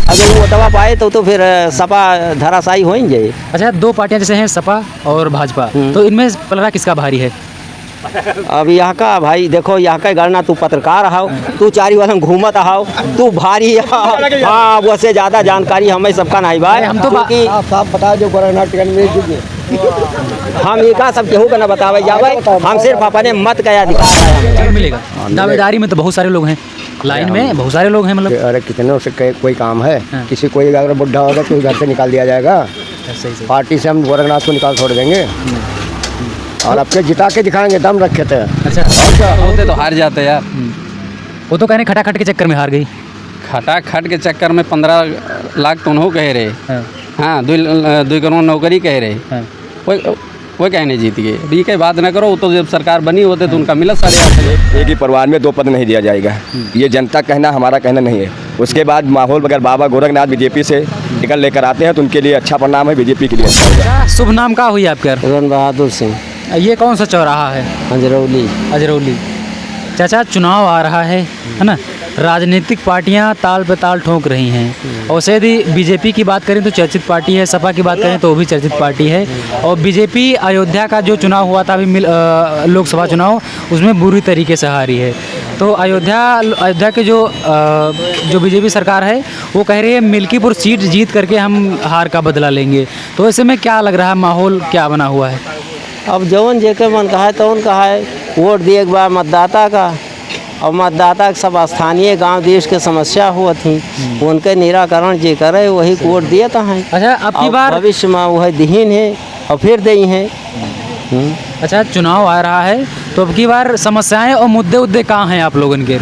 अगर वो ओटवा पाए तो फिर सपा धराशायी हो ही जाए। अच्छा, दो पार्टियां जैसे हैं सपा और भाजपा, तो इनमें पलड़ा किसका भारी है? अब यहाँ का भाई देखो, यहाँ का गणना तू पत्रकार हाउ, तू चारी वाला घूमत हाउ, तू भारी हाँ वैसे ज़्यादा जानकारी हमें सबका नहीं भाई। हम तो क्योंकि आप बता जो हम एक सब केहू का न बतावे जावे, हम सिर्फ अपने मत का अधिकार है। क्या मिलेगा? दावेदारी में तो बहुत सारे लोग हैं, लाइन में बहुत सारे लोग हैं, मतलब अरे कितने से कोई काम है। हाँ। किसी कोई अगर बुढ़ा होगा तो घर से निकाल दिया जाएगा। सही। पार्टी से हम गोरखनाथ को निकाल छोड़ देंगे और आपके जिता के दिखाएंगे, दम रखे थे। अच्छा, होते तो हार जाते यार। वो तो कहने खटाखट के चक्कर में हार गई। खटाखट के चक्कर में 15 लाख तो उन्हों कह रहे। हाँ 2 करोड़ नौकरी कह रहे। वो कहने जीत गए। अभी के बात ना करो, वो तो जब सरकार बनी होते तो उनका मिला 8.5। एक ही परिवार में 2 पद नहीं दिया जाएगा, ये जनता कहना, हमारा कहना नहीं है। उसके बाद माहौल अगर बाबा गोरखनाथ बीजेपी से टिकट लेकर आते हैं तो उनके लिए अच्छा परिणाम है, बीजेपी के लिए अच्छा होगा। शुभ नाम क्या हुई आपके? रन बहादुर सिंह, ये कौन सा चौराहा है? अजरौली। अजरौली। चाचा, चुनाव आ रहा है ना? राजनीतिक पार्टियां ताल पे ताल ठोक रही हैं, और यदि बीजेपी की बात करें तो चर्चित पार्टी है, सपा की बात करें तो वो भी चर्चित पार्टी है, और बीजेपी अयोध्या का जो चुनाव हुआ था अभी लोकसभा चुनाव, उसमें बुरी तरीके से हारी है। तो अयोध्या के जो बीजेपी सरकार है वो कह रही है मिल्कीपुर सीट जीत करके हम हार का बदला लेंगे। तो ऐसे में क्या लग रहा है, माहौल क्या बना हुआ है? अब जौन जेके मन कहा है तौन कहा है, वोट दिए एक बार मतदाता का, और मतदाता के सब स्थानीय गांव देश के समस्या हुआ थी, उनके निराकरण जे करे वही वोट दिए कहाँ है। अच्छा, अब की बार भविष्य में वह दीन है और फिर दही है। अच्छा, चुनाव आ रहा है तो अब की बार समस्याएं और मुद्दे कहाँ हैं आप लोगन के?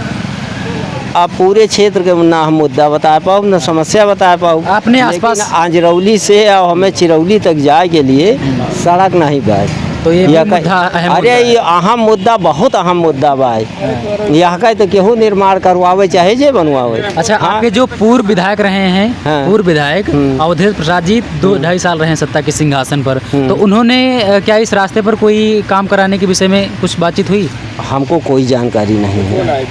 आप पूरे क्षेत्र के ना हम मुद्दा बता पाओ, ना समस्या बता पाओ। अपने आसपास आंजरौली से और हमें चिरौली तक जाए के लिए सड़क नहीं बाय, तो ये मुद्दा अहम अरे मुद्दा ये अहम मुद्दा, बहुत अहम मुद्दा बाय। यहाँ का तो केहू निर्माण करवावे चाहे जे बनवावे। अच्छा, आपके जो पूर्व विधायक रहे हैं, पूर्व विधायक अवधेश प्रसाद जी 2-2.5 साल रहे हैं सत्ता के सिंहासन पर, तो उन्होंने क्या इस रास्ते पर कोई काम कराने के विषय में कुछ बातचीत हुई? हमको कोई जानकारी नहीं है,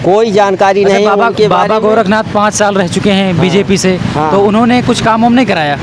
कोई जानकारी नहीं। बाबा गोरखनाथ 5 साल रह चुके हैं बीजेपी से, तो उन्होंने कुछ काम हम नहीं कराया?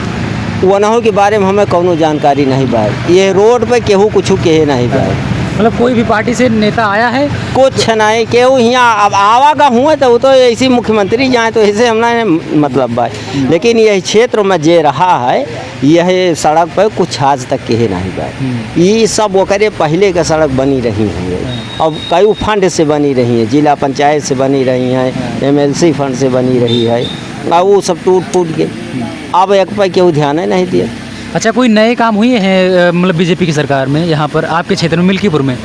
वनहों के बारे में हमें कोनो जानकारी नहीं बाय। ये रोड पे केहू कुछ कहे नहीं बाय। मतलब कोई भी पार्टी से नेता आया है? कुछ नहीं, केहू यहाँ अब आवा का हुआ तो वो तो ऐसी मुख्यमंत्री जाए तो ऐसे हमने मतलब बाय। लेकिन यह क्षेत्र में जे रहा है, यह सड़क पर कुछ आज तक कहे नहीं बाय। ये सब वो करे पहले का सड़क बनी रही है, अब कई फंड से बनी रही है, जिला पंचायत से बनी रही है, MLC फंड से बनी रही है, और वो सब टूट फूट के अब एक पर केहू ध्यान नहीं दिया। अच्छा, कोई नए काम हुए हैं मतलब बीजेपी की सरकार में यहाँ पर आपके क्षेत्र में, मिल्कीपुर में?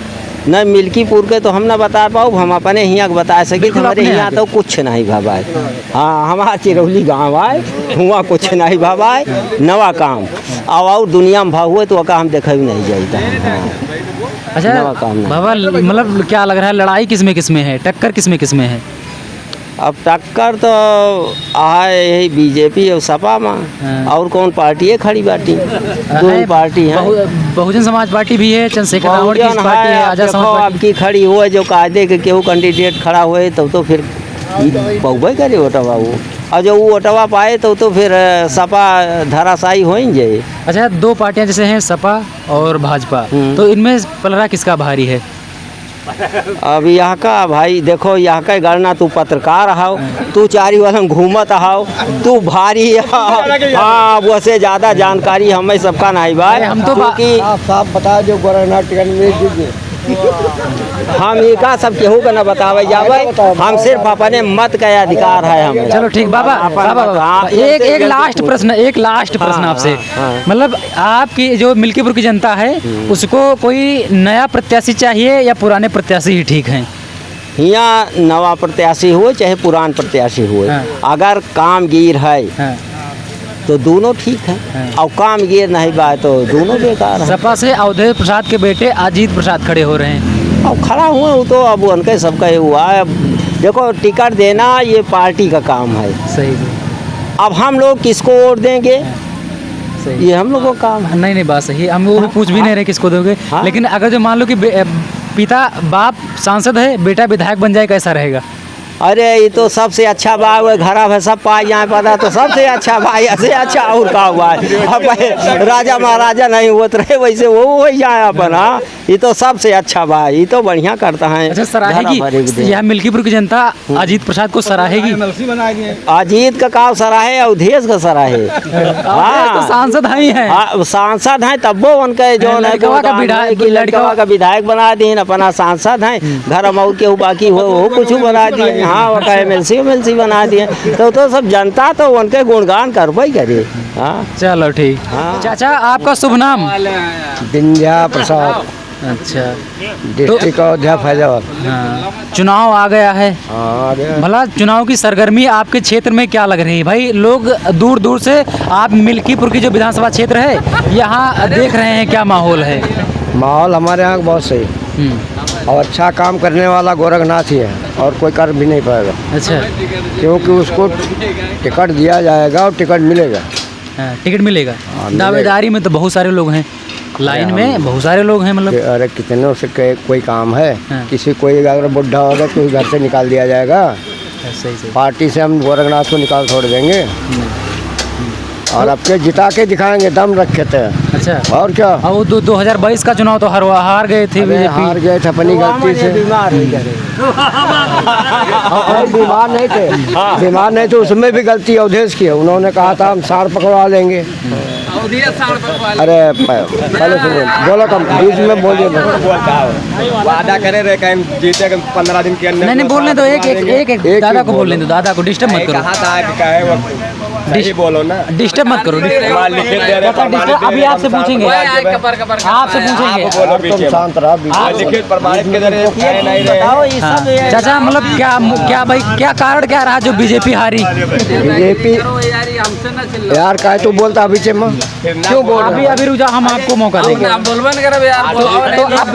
न मिल्कीपुर के तो हम ना बता पाओ, हम अपने यहाँ बता सके। हमारे यहाँ तो कुछ नहीं भाबाए। हाँ, हमारा चिरौली गाँव आए, हुआ कुछ नहीं भाबाए, नवा काम और दुनिया में भाव हुए तो वह हम देखा भी नहीं जाता। अच्छा बाबा, मतलब क्या लग रहा है, लड़ाई किसमें है, टक्कर किसमें है? अब टक्कर तो है यही बीजेपी और सपा में, और कौन पार्टी है खड़ी बाटी? दो ही पार्टी है। बहुजन समाज पार्टी भी है, चंद्रशेखर रावण की पार्टी है, आजाद समाज पार्टी आपकी खड़ी हुए जो कायदे के केहू कैंडिडेट खड़ा हुए तो फिर बहुबे करे ओटवा वो, और जो वो ओटवा पाए तो फिर सपा धराशायी हो ही जाए। अच्छा, दो पार्टियां जैसे हैं सपा और भाजपा, तो इनमें पलड़ा किसका भारी है? अब यहाँ का भाई देखो, यहाँ का गणना तू पत्रकार हाउ, तू चारी वाला घूमत हाउ, तू भारी हाँ वैसे ज़्यादा जानकारी हमें सबका नहीं भाई। हम तो आप बता जो गोरखनाथ टिकट में हम एक सब केहू का न बतावे जावे, हम सिर्फ अपने मत का अधिकार है हमें। चलो ठीक बाबा, एक लास्ट प्रश्न आपसे, मतलब आपकी जो मिल्कीपुर की जनता है उसको कोई नया प्रत्याशी चाहिए या पुराने प्रत्याशी ही ठीक हैं? यहाँ नवा प्रत्याशी हो चाहे पुरान प्रत्याशी हो, अगर कामगीर है तो दोनों ठीक है, और कामगीर नहीं बात तो दोनों बेकार है। सपा से अवधेश प्रसाद के बेटे अजीत प्रसाद खड़े हो रहे हैं, अब खड़ा हुआ वो तो अब उनके सबका ये हुआ है। देखो, टिकट देना ये पार्टी का काम है, सही। अब हम लोग किसको वोट देंगे सही, ये हम लोगों का काम है। नहीं बात सही, हम वो पूछ भी नहीं रहे किसको दोगे। लेकिन अगर जो मान लो कि पिता बाप सांसद है, बेटा विधायक बन जाए, कैसा रहेगा? अरे ये तो सबसे अच्छा बा, वो घरा में सब पाए जाए पता तो सबसे अच्छा भाई, ऐसे अच्छा और का हुआ है। अब राजा महाराजा नहीं होत रहे वैसे वो हो जाए अपन। हाँ, ये तो सबसे अच्छा बा, ये तो बढ़िया करता है। अच्छा, सराहेगी यह मिल्कीपुर की जनता अजीत प्रसाद को सराहेगी? अजीत का काम सराहे और देश का सराहे। तो सांसद ही हैं। हाँ, सांसद हैं तब वो उनके जो है लड़कवा का विधायक, लड़कवा का विधायक बना दिए, अपना सांसद हैं। घर में के बाकी हो कुछ बना दिए। हाँ, वो एमएलसी बना दिए। तो सब जनता तो उनके गुणगान करबई करे। हाँ, चलो ठीक। चाचा, आपका शुभ नाम? विंध्या प्रसाद, अच्छा, डिस्ट्रिक्ट अयोध्या फैजाबाद। हाँ, चुनाव आ गया है। हाँ, आ गया। भला चुनाव की सरगर्मी आपके क्षेत्र में क्या लग रही है भाई? लोग दूर दूर से, आप मिल्कीपुर की जो विधानसभा क्षेत्र है यहाँ देख रहे हैं, क्या माहौल है? माहौल हमारे यहाँ बहुत सही और अच्छा काम करने वाला गोरखनाथ ही है, और कोई कर भी नहीं पाएगा। अच्छा, क्योंकि उसको टिकट दिया जाएगा और टिकट मिलेगा। हाँ, टिकट मिलेगा। मिलेगा। दावेदारी में तो बहुत सारे लोग हैं, लाइन में बहुत सारे लोग हैं, मतलब अरे कितने से कोई काम है। हाँ। किसी कोई अगर बुढ़ा होगा तो घर से निकाल दिया जाएगा। सही सही। पार्टी से हम गोरखनाथ को निकाल छोड़ देंगे और आपके जिता के दिखाएंगे, दम रखे थे। अच्छा, और क्या, और वो 2022 का चुनाव तो हार गए थे अरे बीजेपी। हार गए थे अपनी गलती से। बीमार हो गए। और बीमार नहीं थे, बीमार नहीं थे, उसमें भी गलती अवधेश की है। उन्होंने कहा था हम साड़ पकड़वा लेंगे। अरे पहले सुनो, बोलो कम बीच में बोलिए। वादा करे रहे कहीं जीते 15 दिन के अंदर। नहीं बोलने दो, एक दादा को बोलने दो, दादा को डिस्टर्ब मत करो। कहा था कि कहे वो सही बोलो ना, डिस्टर्ब मत करो। लिखित दे रहे डिस्टर्ब अभी आपसे पूछेंगे, आपसे पूछेंगे। आप बोलो तुम पीछे शांत रहो। लिखित प्रमाणित के जरिए कहे नहीं रहे। बताओ ये हाँ। सब ये- चाचा, मतलब क्या भाई, क्या कारण क्या रहा जो बीजेपी हारी? बीजेपी यार का है, तू बोलता अभी चेमा क्यों बोल रहा है? अभी रुझा, हम आपको मौका देंगे। तो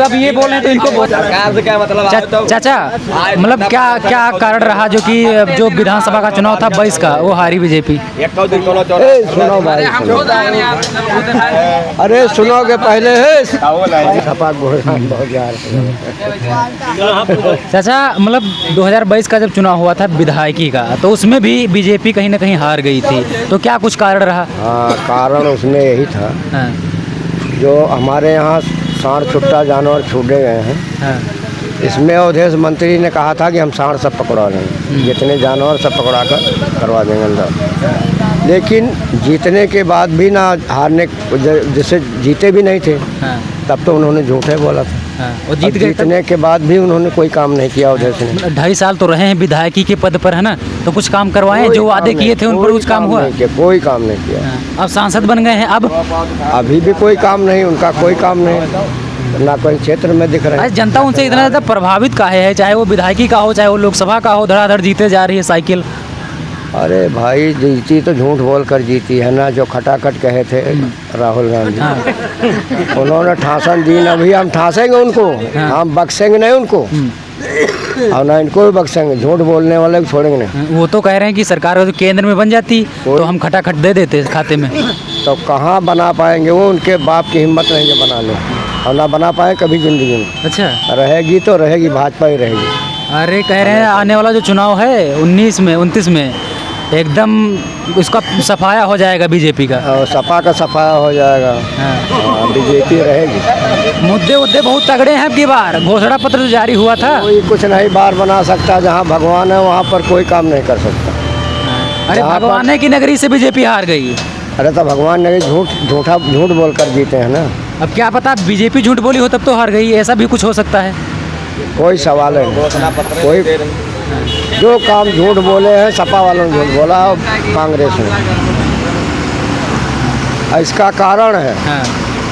अब ये बोल रहे हैं तो इनको बोल। सरकार से क्या मतलब आए तो चाचा, मतलब क्या कारण रहा जो कि जो विधानसभा का चुनाव था 22 का, वो हारी बीजेपी? एक दो दिन दोनों ए, सुनो भाई, सुनो। अरे सुनोगे पहले है सपा गोरखनाथ बहुत यार। चाचा, मतलब 2022 का जब चुनाव हुआ था विधायकी का, तो उसमें भी बीजेपी कहीं ना कहीं हार गई थी, तो क्या कुछ कारण रहा? हाँ, कारण उसमें यही था, हाँ, जो हमारे यहाँ सांड छुट्टा जानवर छूटे गए हैं। हाँ, इसमें अवधेश मंत्री ने कहा था कि हम सांड सब पकड़ा लेंगे, जितने जानवर सब पकड़ा कर करवा देंगे अंदर। लेकिन जीतने के बाद भी ना हारने, जैसे जीते भी नहीं थे हाँ, तब तो उन्होंने झूठे बोला था। हाँ, और जीत अब गए तब? जीतने के बाद भी उन्होंने कोई काम नहीं किया अवधेश ने। 2.5 साल तो रहे हैं विधायकी के पद पर, है ना, तो कुछ काम करवाए, कोई जो काम वादे नहीं, किए थे उन पर कोई कुछ काम हुआ? नहीं किया, कोई काम नहीं किया। हाँ, अब सांसद बन गए हैं, अब अभी भी कोई काम नहीं, उनका कोई काम नहीं, ना कोई क्षेत्र में दिख रहा है। आज जनता उनसे इतना ज़्यादा प्रभावित काहे है? चाहे वो विधायकी का हो, चाहे वो लोकसभा का हो, धड़ाधड़ जीते जा रही है साइकिल। अरे भाई, जीती तो झूठ बोल कर जीती है ना, जो खटाखट कहे थे राहुल गांधी। उन्होंने ठासन दी, अभी हम ठासेंगे उनको, हम बख्शेंगे नहीं उनको, और ना इनको भी बख्शेंगे। झूठ बोलने वाले को छोड़ेंगे नहीं। वो तो कह रहे हैं कि सरकार जो केंद्र में बन जाती तो हम खटाखट दे देते खाते में। तो कहाँ बना पाएंगे वो, उनके बाप की हिम्मत नहीं जो बना ले, और ना बना पाए कभी ज़िंदगी में। अच्छा, रहेगी तो रहेगी, भाजपा ही रहेगी। अरे कह रहे हैं आने वाला जो चुनाव है 29 में एकदम उसका सफाया हो जाएगा बीजेपी का। और सपा का सफाया हो जाएगा। हाँ, बीजेपी रहेगी। मुद्दे बहुत तगड़े हैं। अब की बार घोषणा पत्र जो जारी हुआ था, कोई कुछ नहीं बार बना सकता, जहाँ भगवान है वहाँ पर कोई काम नहीं कर सकता। अरे जहाँ पर- भगवान की नगरी से बीजेपी हार गई। अरे तो भगवान ने झूठ बोल कर जीते हैं ना। अब क्या पता बीजेपी झूठ बोली हो तब तो हार गई, ऐसा भी कुछ हो सकता है। कोई सवाल है कोई, जो काम झूठ बोले हैं सपा वालों ने झूठ बोला और कांग्रेस ने। इसका कारण है, हाँ,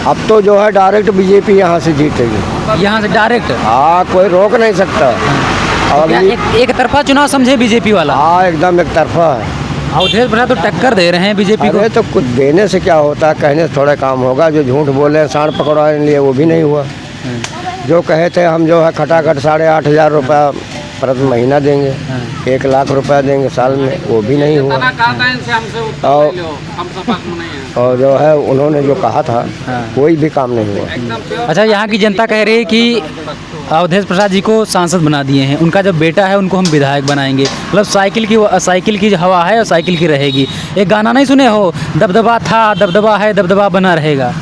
अब तो जो है डायरेक्ट बीजेपी यहाँ से जीतेगी। यहाँ से डायरेक्ट। हाँ, कोई रोक नहीं सकता। और क्या एक तरफा चुनाव समझे बीजेपी वाला? हाँ, एकदम एक तरफा है। अवधेश प्रसाद तो टक्कर दे रहे हैं बीजेपी को। अरे तो कुछ देने से क्या होता है, कहने से थोड़ा काम होगा। जो झूठ बोले सांड पकड़वाने लिए वो भी नहीं हुआ। जो कहे थे हम जो है खटाखट 8,500 रुपया प्रति महीना देंगे, 1 लाख रुपया देंगे साल में, वो भी नहीं हुआ। और जो है उन्होंने जो कहा था कोई भी काम नहीं हुआ। अच्छा, यहाँ की जनता कह रही है कि अवधेश प्रसाद जी को सांसद बना दिए हैं, उनका जो बेटा है उनको हम विधायक बनाएंगे, मतलब साइकिल की हवा है और साइकिल की रहेगी। एक गाना नहीं सुने हो, दबदबा था, दबदबा है, दबदबा बना रहेगा।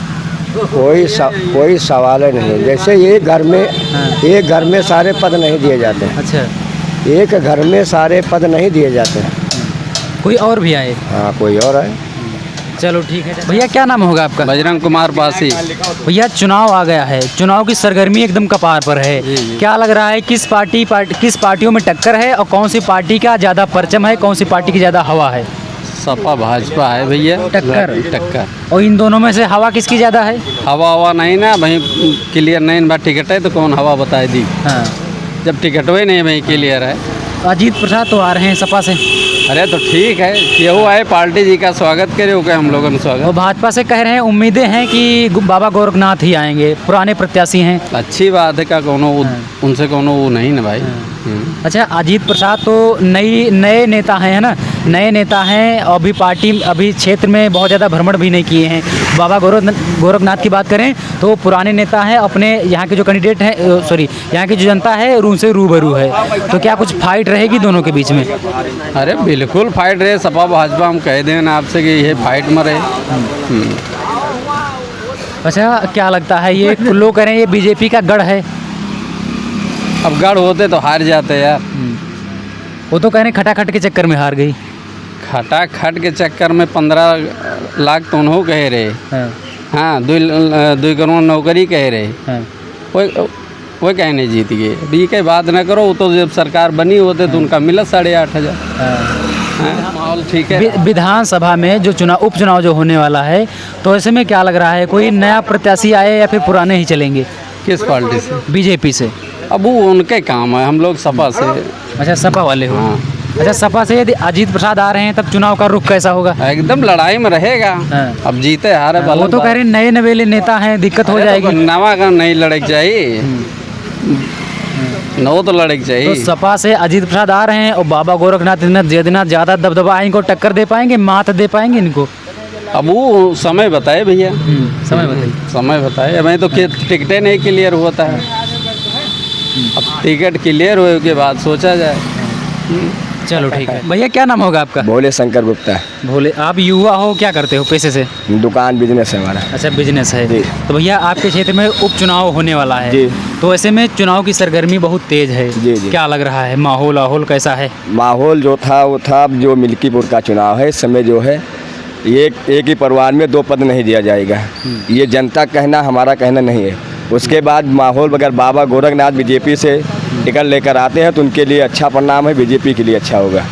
कोई सवाल ही नहीं। जैसे एक घर में सारे पद नहीं दिए जाते हैं। अच्छा, एक घर में सारे पद नहीं दिए जाते हैं। कोई और भी आए? हाँ, कोई और है। चलो ठीक है। भैया क्या नाम होगा आपका? बजरंग कुमार पासी। भैया चुनाव आ गया है, चुनाव की सरगर्मी एकदम कपार पर है। क्या लग रहा है किस पार्टियों में टक्कर है और कौन सी पार्टी का ज़्यादा परचम है, कौन सी पार्टी की ज़्यादा हवा है? सपा भाजपा है भैया। टक्कर। और इन दोनों में से हवा किसकी ज़्यादा है? हवा नहीं ना भाई, क्लियर नहीं ना टिकट है तो कौन हवा बताए दी। हाँ, जब टिकट ही नहीं भाई क्लियर है। अजीत प्रसाद तो आ रहे हैं सपा से। अरे तो ठीक है, केहू आए पार्टी जी का स्वागत करे, हो क्या हम लोगों ने और स्वागत। भाजपा से कह रहे हैं उम्मीदें हैं कि बाबा गोरखनाथ ही आएंगे, पुराने प्रत्याशी हैं। अच्छी बात है का कोनो उनसे कोनो वो नहीं ना भाई। अच्छा, अजीत प्रसाद तो नए नेता हैं, है ना, नए नेता हैं और अभी क्षेत्र में बहुत ज़्यादा भ्रमण भी नहीं किए हैं। बाबा गोरखनाथ की बात करें तो पुराने नेता हैं, अपने यहाँ के जो कैंडिडेट हैं, यहाँ की जो जनता है उनसे रूबरू है। तो क्या कुछ फाइट रहेगी दोनों के बीच में? अरे बिल्कुल फाइट रहे, सपा भाजपा हम कह दें ना आपसे कि ये फाइट में रहे। अच्छा, क्या लगता है ये लोग कह रहे हैं ये बीजेपी का गढ़ है? अब गढ़ होते तो हार जाते यार। वो तो कह रहे हैं खटाखट के चक्कर में हार गई। खटाखट के चक्कर में 15 लाख तो उन्हों कह रहे। हाँ, 2 करोड़ नौकरी कह रहे। वो कहने जीत गए। अभी के बात ना करो, वो तो जब सरकार बनी होते तो उनका मिला 8,500। माहौल ठीक है। विधानसभा में जो उपचुनाव जो होने वाला है, तो ऐसे में क्या लग रहा है, कोई नया प्रत्याशी आए या फिर पुराने ही चलेंगे? किस पार्टी से? बीजेपी से। अब वो उनके काम है, हम लोग सपा से। अच्छा, सपा वाले हो। हाँ। अच्छा, सपा से यदि अजीत प्रसाद आ रहे हैं तब चुनाव का रुख कैसा होगा? एकदम लड़ाई में रहेगा। अब जीते हारे वो तो कह रहे हैं नए नवेले नेता हैं, दिक्कत हो जाएगी। नवा का नहीं लड़क चाहिए, नौ तो लड़क चाहिए। तो सपा से अजीत प्रसाद आ रहे हैं और बाबा गोरखनाथ जितना ज़्यादा दबदबा है, इनको टक्कर दे पाएंगे, मात दे पाएंगे इनको? अब वो समय बताए भैया। समय बताए। मैं तो टिकटें नहीं क्लियर होता है। अब टिकट क्लियर होने के बाद सोचा जाए। चलो ठीक है। भैया क्या नाम होगा आपका? भोले शंकर गुप्ता। भोले, आप युवा हो, क्या करते हो पेशे से? दुकान बिजनेस है हमारा। अच्छा, बिजनेस है जी। तो भैया आपके क्षेत्र में उपचुनाव होने वाला है जी। तो ऐसे में चुनाव की सरगर्मी बहुत तेज है। जी जी। क्या लग रहा है, माहौल कैसा है? माहौल जो था वो था। अब जो मिल्कीपुर का चुनाव है, इस समय जो है एक ही परिवार में 2 पद नहीं दिया जाएगा। ये जनता कहना, हमारा कहना नहीं है। उसके बाद माहौल अगर बाबा गोरखनाथ बीजेपी से टिकट लेकर आते हैं तो उनके लिए अच्छा परिणाम है, बीजेपी के लिए अच्छा होगा।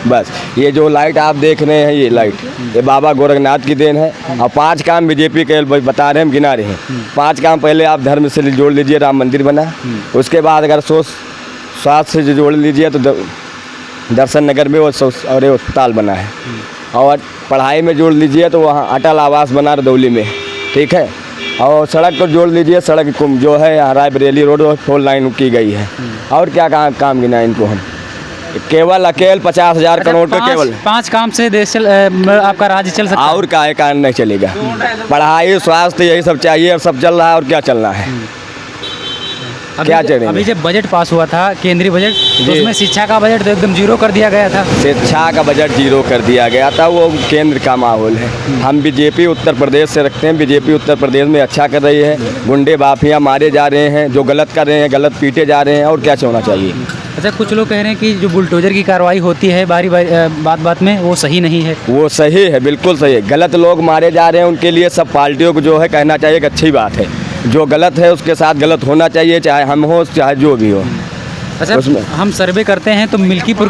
बस ये जो लाइट आप देख रहे हैं, ये लाइट ये बाबा गोरखनाथ की देन है। और 5 काम बीजेपी के बता रहे हैं, हम गिना रहे हैं। 5 काम पहले आप धर्म से जोड़ लीजिए, राम मंदिर बना। उसके बाद अगर स्वास्थ्य से जोड़ लीजिए तो दर्शन नगर में वो अस्पताल बना है। और पढ़ाई में जोड़ लीजिए तो वहाँ अटल आवास बना रदौली में, ठीक है। और सड़क को जोड़ लीजिए, सड़क जो है रायबरेली रोड 4 लाइन की गई है। और क्या काम गिना इनको हम? केवल 50,000 करोड़ का केवल 5 काम से देश आपका राज्य चल सकता है। और काहे कारण नहीं चलेगा? पढ़ाई, स्वास्थ्य, यही सब चाहिए। और सब चल रहा है, और क्या चलना है? क्या चलेगा? अभी जब बजट पास हुआ था, केंद्रीय बजट, तो उसमें शिक्षा का बजट तो एकदम 0 कर दिया गया था। शिक्षा का बजट 0 कर दिया गया था। वो केंद्र का माहौल है। हम बीजेपी उत्तर प्रदेश से रखते हैं। बीजेपी उत्तर प्रदेश में अच्छा कर रही है। गुंडे माफिया मारे जा रहे हैं, जो गलत कर रहे हैं गलत पीटे जा रहे हैं। और क्या होना चाहिए? अच्छा, कुछ लोग कह रहे हैं कि जो बुलडोजर की कार्रवाई होती है बात में, वो सही नहीं है। वो सही है, बिल्कुल सही है। गलत लोग मारे जा रहे हैं, उनके लिए सब पार्टियों को जो है कहना चाहिए कि अच्छी बात है। जो गलत है उसके साथ गलत होना चाहिए, चाहे हम हो चाहे जो भी हो। अच्छा, हम सर्वे करते हैं तो मिल्कीपुर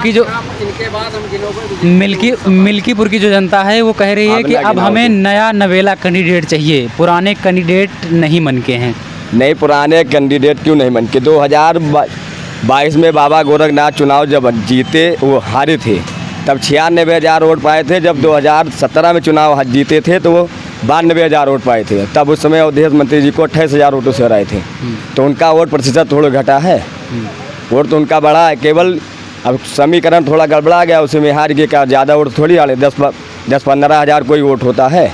की जो जनता है वो कह रही है कि अब हमें नया नवेला कैंडिडेट चाहिए, पुराने कैंडिडेट नहीं मन के हैं। नहीं, पुराने कैंडिडेट क्यों नहीं मन के? 2022 में बाबा गोरखनाथ चुनाव जब जीते, वो हारे थे, तब 96,000 वोट पाए थे। जब 2017 में चुनाव जीते थे तो वो 92,000 वोट पाए थे। तब उस समय अवधेश मंत्री जी को 28,000 वोटों से हराए थे। तो उनका वोट प्रतिशत थोड़ा घटा है, वोट तो उनका बढ़ा है। केवल अब समीकरण थोड़ा गड़बड़ा गया, उसी में हार गए। क्या ज़्यादा वोट थोड़ी हारे? 10-15 हज़ार कोई वोट होता है।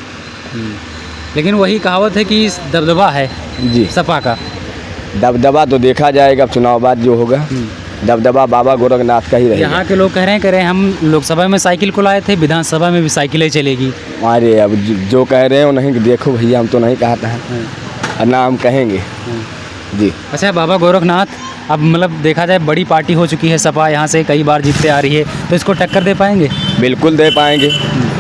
लेकिन वही कहावत है कि दबदबा है जी सपा का। दबदबा तो देखा जाएगा, अब चुनाव बाद जो होगा दबदबा बाबा गोरखनाथ का ही रहेगा। यहाँ के लोग कह रहे हैं हम लोकसभा में साइकिल को लाए थे, विधानसभा में भी साइकिलें चलेगी। अरे अब जो कह रहे हो नहीं, देखो भैया हम तो नहीं कहा था और ना हम कहेंगे जी। अच्छा बाबा गोरखनाथ, अब मतलब देखा जाए बड़ी पार्टी हो चुकी है सपा, यहाँ से कई बार जीतते आ रही है, तो इसको टक्कर दे पाएंगे? बिल्कुल दे पाएंगे,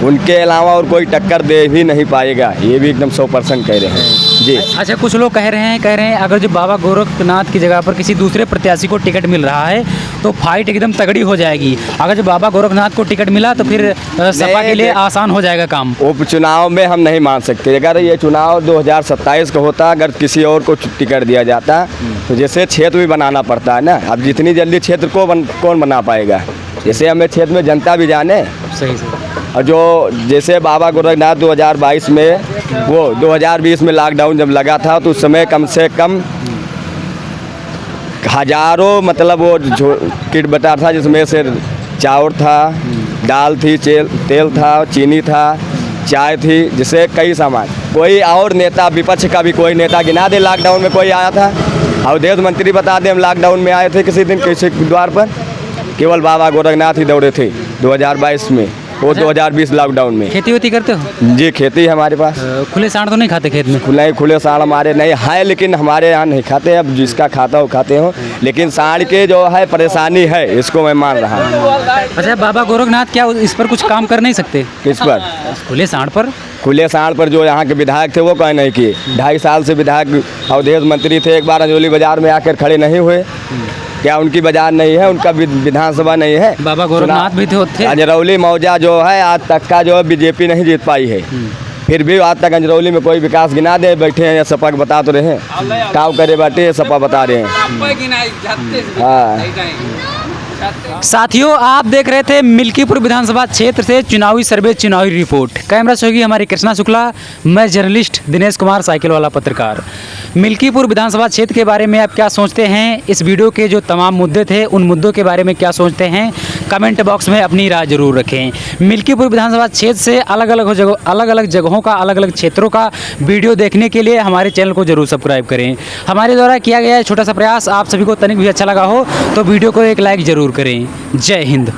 उनके अलावा और कोई टक्कर दे ही नहीं पाएगा, ये भी एकदम 100% कह रहे हैं जी। अच्छा कुछ लोग कह रहे हैं अगर जो बाबा गोरखनाथ की जगह पर किसी दूसरे प्रत्याशी को टिकट मिल रहा है तो फाइट एकदम तगड़ी हो जाएगी। अगर जो बाबा गोरखनाथ को टिकट मिला तो फिर सपा के लिए आसान हो जाएगा काम। उपचुनाव में हम नहीं मान सकते। अगर ये चुनाव 2027 का होता, अगर किसी और को टिकट दिया जाता तो जैसे क्षेत्र भी बनाना पड़ता है ना, अब जितनी जल्दी क्षेत्र को कौन बना पाएगा, जैसे हमें क्षेत्र में जनता भी जाने। सही से। और जो जैसे बाबा गोरखनाथ 2022 में, वो 2020 में लॉकडाउन जब लगा था तो उस समय कम से कम हजारों मतलब वो किट बटा था, जिसमें से चावल था, दाल थी, तेल था, चीनी था, चाय थी, जिससे कई सामान। कोई और नेता विपक्ष का भी कोई नेता गिना दे लॉकडाउन में कोई आया था? अवधेश मंत्री बता दें हम लॉकडाउन में आए थे किसी दिन किसी द्वार पर? केवल बाबा गोरखनाथ ही दौड़े थे 2022 में, वो 2020 लॉकडाउन में। खेती वेती करते हो? जी खेती है हमारे पास। खुले सांड तो नहीं खाते खेत में? नहीं, खुले सांड हमारे नहीं है, लेकिन हमारे यहाँ नहीं खाते। अब जिसका खाता हो खाते हो, लेकिन सांड के जो है परेशानी है, इसको मैं मान रहा हूँ। अच्छा बाबा गोरखनाथ क्या इस पर कुछ काम कर नहीं सकते? किस पर? खुले सांड पर? खुले सांड पर जो यहाँ के विधायक थे वो कहीं नहीं किए। 2.5 साल से विधायक अवधेश मंत्री थे, एक बार अंजोली बाजार में आकर खड़े नहीं हुए। क्या उनकी बाजार नहीं है, उनका विधानसभा नहीं है? बाबा गोरखनाथ भी थे। अंजरौली मौजा जो है आज तक का जो है बीजेपी नहीं जीत पाई है। फिर भी आज तक अंजरौली में कोई विकास गिना दे, बैठे हैं सपा के बता तो रहे हैं, काव करे बैठे सपा बता रहे हैं। हाँ साथियों आप देख रहे थे मिल्कीपुर विधानसभा क्षेत्र से चुनावी सर्वे, चुनावी रिपोर्ट। कैमरा से होगी हमारी कृष्णा शुक्ला, मैं जर्नलिस्ट दिनेश कुमार, साइकिल वाला पत्रकार। मिल्कीपुर विधानसभा क्षेत्र के बारे में आप क्या सोचते हैं? इस वीडियो के जो तमाम मुद्दे थे उन मुद्दों के बारे में क्या सोचते हैं? कमेंट बॉक्स में अपनी राय जरूर रखें। मिल्कीपुर विधानसभा क्षेत्र से अलग अलग जगहों का, अलग अलग क्षेत्रों का वीडियो देखने के लिए हमारे चैनल को जरूर सब्सक्राइब करें। हमारे द्वारा किया गया छोटा सा प्रयास आप सभी को तनिक भी अच्छा लगा हो तो वीडियो को एक लाइक जरूर करें। जय हिंद।